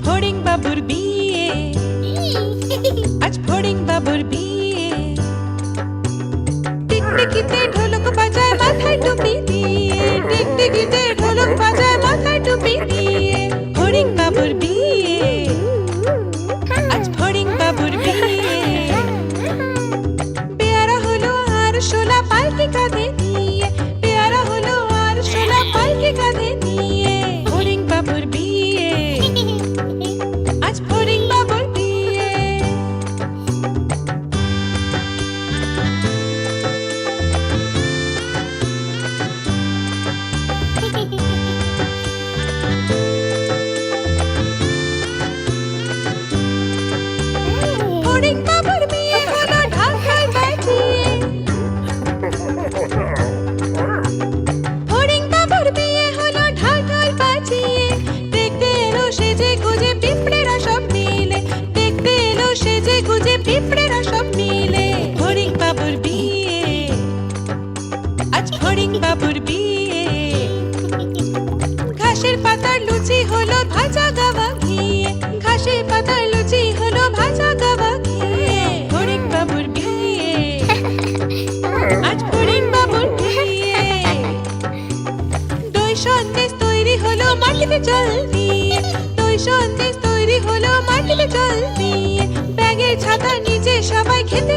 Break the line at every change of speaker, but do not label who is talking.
ফড়িং বাবুর বিয়ে, আজ ফড়িং বাবুর বিয়ে। টিকটিকিতে ঢোলক বাজায় মাথায় টুপি দিয়ে, টিকটিকিতে ঢোলক বাজায় মাথায় টুপি দিয়ে। ফড়িং বাবুর বিয়ে, আজ ফড়িং বাবুর বিয়ে। পেয়ারা হলো আর শোলা পালকি কাঁধে নিয়ে, পেয়ারা হলো আর শোলা পালকি কাঁধে নিয়ে। ফড়িং বাবুর বিয়ে, আজ ফড়িং বাবুর বিয়ে। ফড়িং বাবুর বিয়ে হলো ঢাকায় বাজিয়ে, ফড়িং বাবুর বিয়ে হলো ঢাকায় বাজিয়ে। দেখতে এলো সেজে গুজে পিঁপড়েরা সব মিলে, দেখতে এলো সেজে গুজে পিঁপড়েরা সব মিলে। ফড়িং বাবুর বিয়ে, আজ ফড়িং বাবুর বিয়ে। ঘাসের পাতার লুচি হলো ভাজা গাওয়া ঘিয়ে, ঘাসের পাতার লুচি হলো ভাজা গাওয়া ঘিয়ে। ফড়িং বাবুর বিয়ে, আজ ফড়িং বাবুর বিয়ে। দই সন্দেশ তৈরি হলো মাটিতে জল দিয়ে, দই সন্দেশ তৈরি হলো মাটিতে জল দিয়ে। ব্যাগের ছাতার নিচে সবাই খেতে